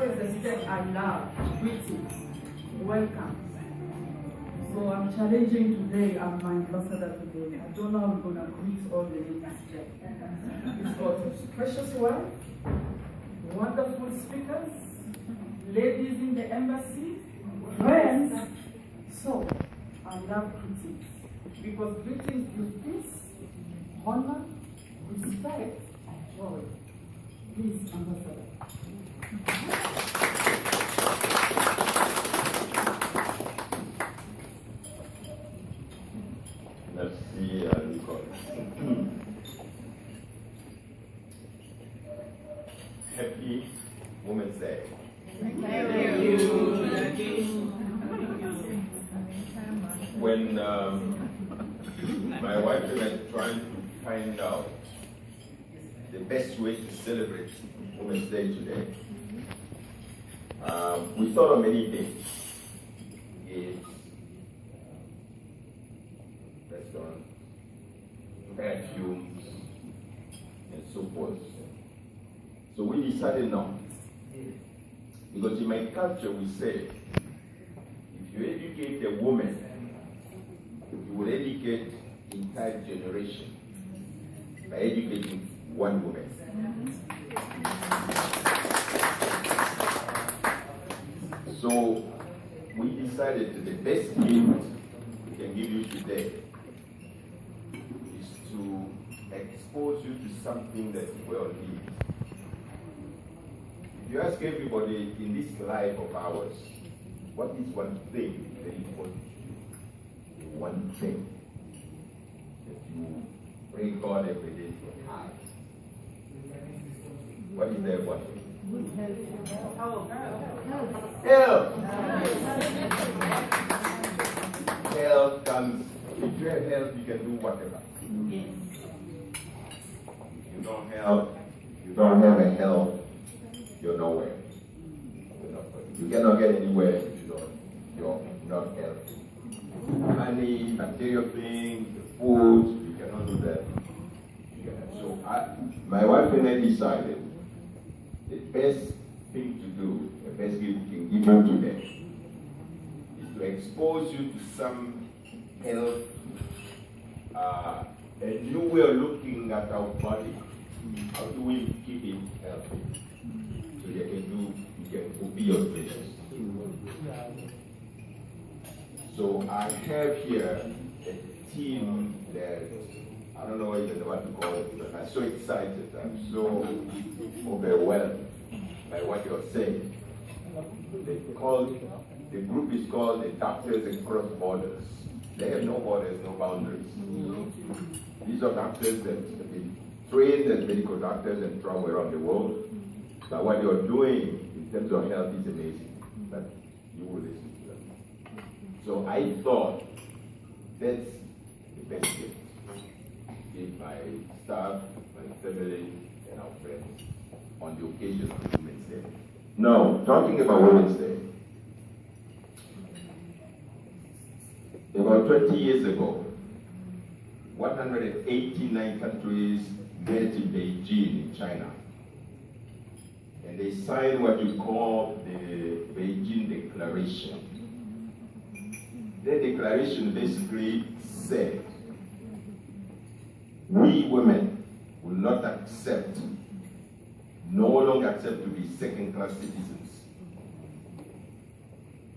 is a step I love. Greetings. Welcome. So I'm challenging today. I'm my ambassador today. I don't know how I'm going to greet all the ladies today. It's got a precious wife, wonderful speakers, ladies in the embassy, friends. So I love greetings because greetings give peace, honor, respect, and joy. Please, ambassador. Merci, Nicole. Happy Women's Day. Thank you. When my wife and I trying to find out the best way to celebrate Women's Day today, we thought of many things. It's restaurants, perfumes, and so forth. So we decided no. Because in my culture we say, if you educate a woman, you will educate entire generation by educating one woman. So we decided that the best gift we can give you today is to expose you to something that you will need. If you ask everybody in this life of ours, what is one thing that is important to you? The one thing that you pray God every day to have. What is that one thing? Health. Health comes, if you have health, you can do whatever. If you don't have a health, you're nowhere. You cannot get anywhere if you're not healthy. Money, material things, the food, you cannot do that. So my wife and I decided the best thing to do, the best gift we can give you today, is to expose you to some health, a new way of looking at our body. How do we keep it healthy? So you can fulfill your dreams. So I have here a team that I don't know even what to call it, but I'm so excited. I'm so overwhelmed by what you're saying. The group is called the Doctors Across Borders. They have no borders, no boundaries. These are doctors that have been trained as medical doctors and travel around the world. But what you're doing in terms of health is amazing. But you will listen to them. So I thought that's the best gift. Give my staff, my family, and our friends on the occasion of Women's Day. Now, talking about Women's Day. About 20 years ago, 189 countries met in Beijing, in China. And they signed what you call the Beijing Declaration. That declaration basically said, we women will not accept, no longer accept to be second-class citizens.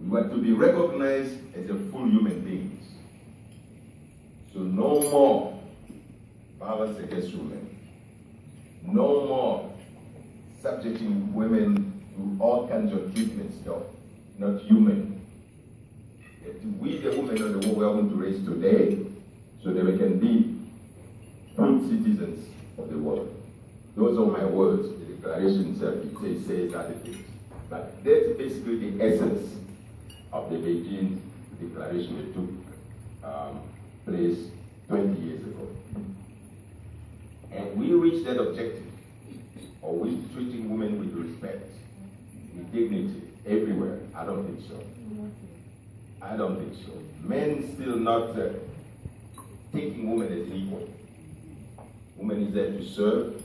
We want to be recognized as a full human beings. So no more violence against women. No more subjecting women to all kinds of treatments that are not human. We, the women of the world, we are going to raise today so that we can be full citizens of the world. Those are my words. The declaration itself it says other things. But that's basically the essence of the Beijing Declaration that took place 20 years ago. And we reached that objective, or we treating women with respect, with dignity, everywhere. I don't think so. I don't think so. Men still not taking women as equal. Woman is there to serve.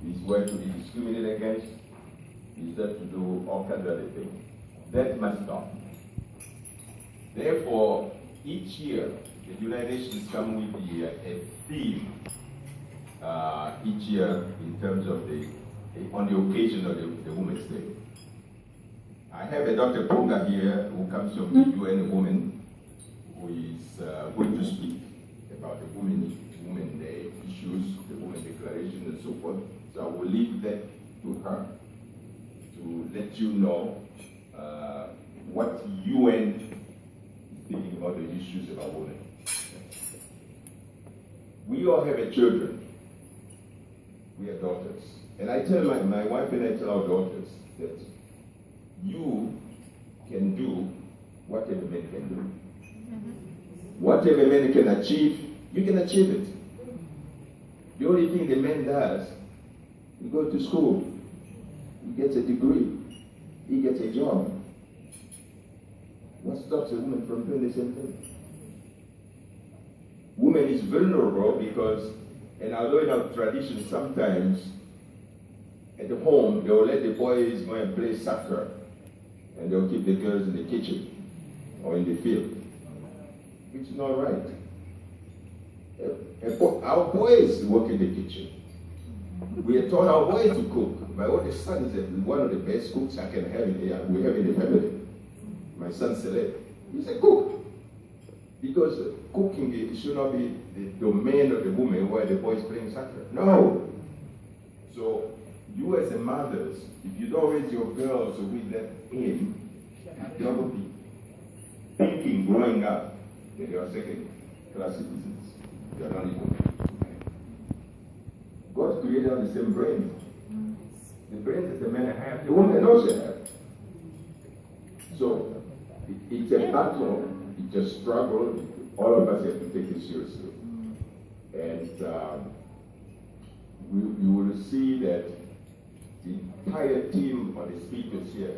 Is where to be discriminated against. is there to do all kinds of other things. That must stop. Therefore, each year, the United Nations come with a theme each year in terms of on the occasion of the Women's Day. I have a Dr. Ponga here who comes from the UN Women, who is going to speak about the Women Day issues, the Women Declaration and so forth. So I will leave that to her to let you know what UN is thinking about the issues about women. We all have children. We are daughters. And I tell my wife and I tell our daughters that you can do whatever men can do. Whatever men can achieve, you can achieve it. The only thing the man does, he goes to school, he gets a degree, he gets a job. What stops a woman from doing the same thing? Woman is vulnerable because, and although in our tradition sometimes, at the home, they will let the boys go and play soccer, and they'll keep the girls in the kitchen or in the field. Which is not right. Our boys work in the kitchen. We are taught our boys to cook. My oldest son is one of the best cooks I can have we have in the family. My son Select. He's a cook. Because cooking should not be the domain of the woman while the boy is playing soccer. No. So you as a mothers, if you don't raise your girls with that aim, they will be thinking growing up that they are second-class citizens. They are not equal. God created the same brain. The brain that the men have, the woman also have. So it's a battle, it's a struggle. All of us have to take it seriously. And you will see that the entire team of the speakers here,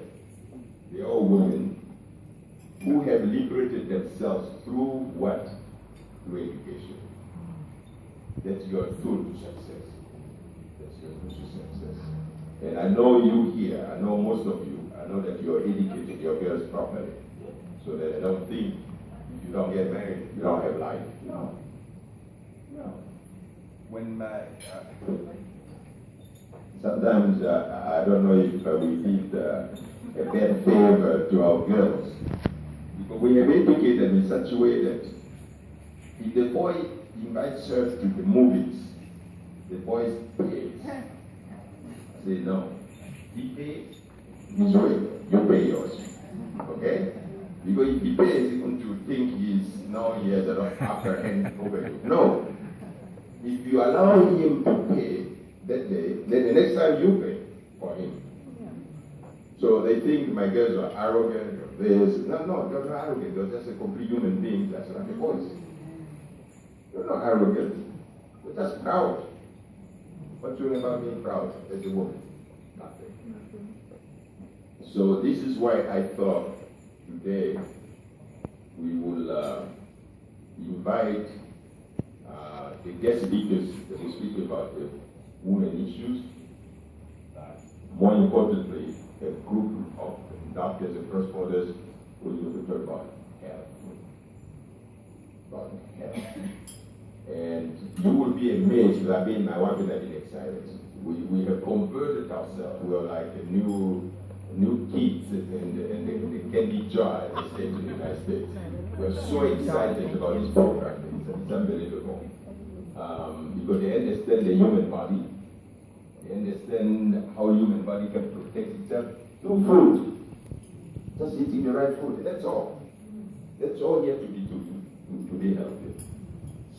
they are all women who have liberated themselves through what? Through education. That's your tool to success. That's your tool to success. And I know you here, I know most of you, I know that you're educated your girls properly. So that I don't think if you don't get married, you don't have life. No. No. When sometimes I don't know if we did a bad favor to our girls. Because we have educated them in such a way that if the boy invites her to the movies, the boy pays. I say no. He pays, sorry, you pay yours. Okay? Because if he pays, he's going to think he has an upper hand over you. No. If you allow him to pay that day, then the next time you pay for him. So they think my girls are arrogant or this. No, they're not arrogant. They're just a complete human being. That's like a voice. They're not arrogant. They're just proud. What's wrong about being proud as a woman? Nothing. So this is why I thought today we will invite the guest speakers that will speak about the women issues. More importantly, a group of doctors and correspondents who will talk about health. And you will be amazed that my wife and I have been excited. We have converted ourselves. We are like the new kids in the candy jar in the States of the United States. We are so excited about this program. It's unbelievable. Because they understand the human body. They understand how human body can protect itself through food. Just eating the right food. That's all. That's all you have to be to be healthy.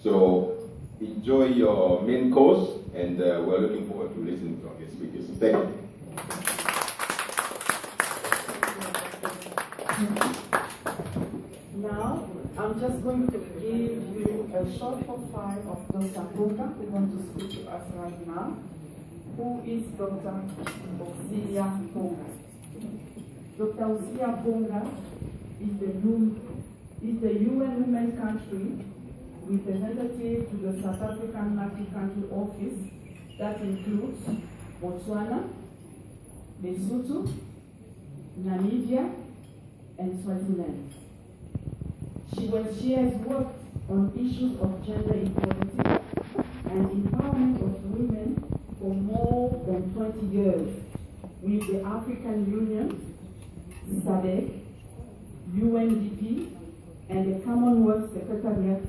So enjoy your main course, and we're looking forward to listening to our speakers. Thank you. Now, I'm just going to give you a short profile of Dr. Ponga, who wants to speak to us right now. Who is Dr. Auxilia Ponga? Dr. Auxilia Ponga is the UN Women Country representative to the South African Multi-Country Office that includes Botswana, Lesotho, Namibia, and Swaziland. She has worked on issues of gender equality and empowerment of women for more than 20 years with the African Union, SADC, UNDP, and the Commonwealth Secretariat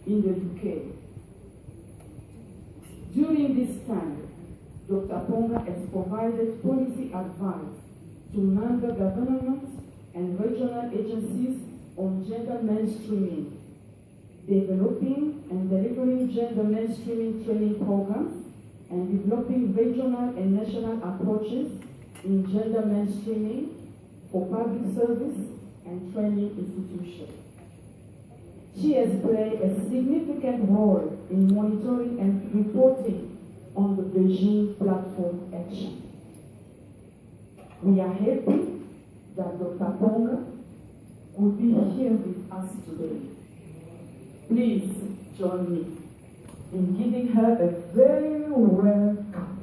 in the UK. During this time, Dr. Ponga has provided policy advice to member governments and regional agencies on gender mainstreaming, developing and delivering gender mainstreaming training programs, and developing regional and national approaches in gender mainstreaming for public service and training institutions. She has played a significant role in monitoring and reporting on the Beijing platform action. We are happy that Dr. Ponga will be here with us today. Please join me in giving her a very welcome.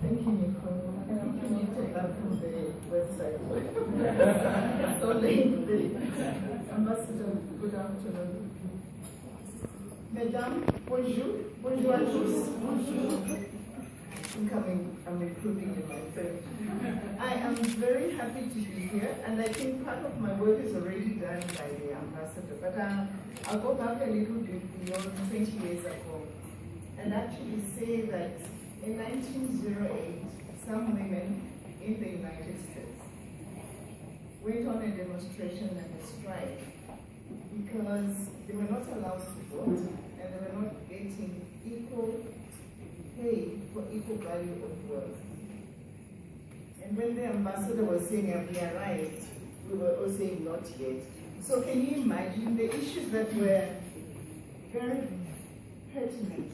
Thank you, Nicole. I think you need to take that from the website. So late. Ambassador, good afternoon. Mesdames, bonjour. Bonjour à tous. Bonjour. I'm improving in my French. I am very happy to be here, and I think part of my work is already done by the ambassador. But I'll go back a little bit beyond 20 years ago and actually say that in 1908, some women in the United States went on a demonstration and a strike because they were not allowed to vote and they were not getting equal pay for equal value of work. And when the ambassador was saying we arrived, we were all saying not yet. So can you imagine the issues that were very pertinent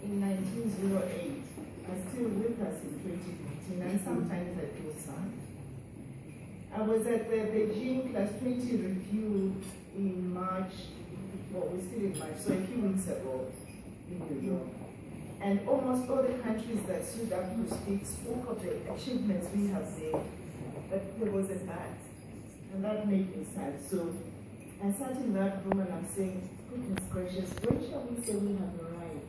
in 1908 are still with us in 2015, and sometimes I feel sad. I was at the Beijing Class 20 review in March, well, we're still in March, so a few weeks ago in New York. And almost all the countries that stood up to speak spoke of the achievements we have made, but there was a but, and that made me sad. So I sat in that room and I'm saying, goodness gracious, when shall we say we have arrived?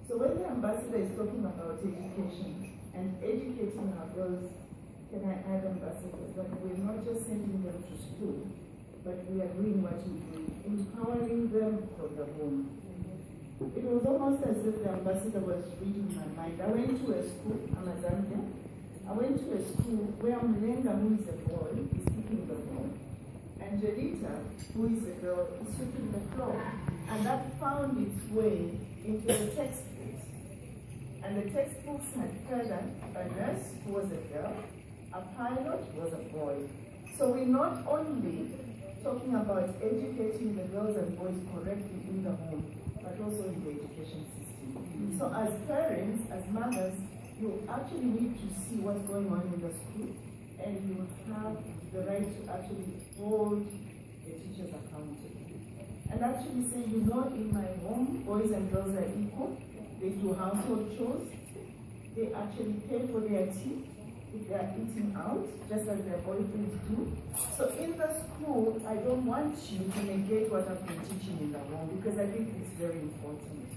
So when the ambassador is talking about education and educating our girls, can I add, ambassador, that we're not just sending them to school, but we are doing what we do, empowering them from the home. It was almost as if the ambassador was reading my mind. I went to a school, Amazambia. I went to a school where Mlenga, who is a boy, is sweeping the floor. And Jelita, who is a girl, is sweeping the floor. And that found its way into the textbooks. And the textbooks had further a nurse who was a girl, a pilot who was a boy. So we're not only talking about educating the girls and boys correctly in the home, but also in the education system. So as parents, as mothers, you actually need to see what's going on in the school, and you have the right to actually hold the teachers accountable. And actually say, you know, in my home, boys and girls are equal. They do household chores. They actually pay for their tea if they are eating out, just as their boyfriends do. So in the school, I don't want you to negate what I've been teaching in the home, because I think it's very important.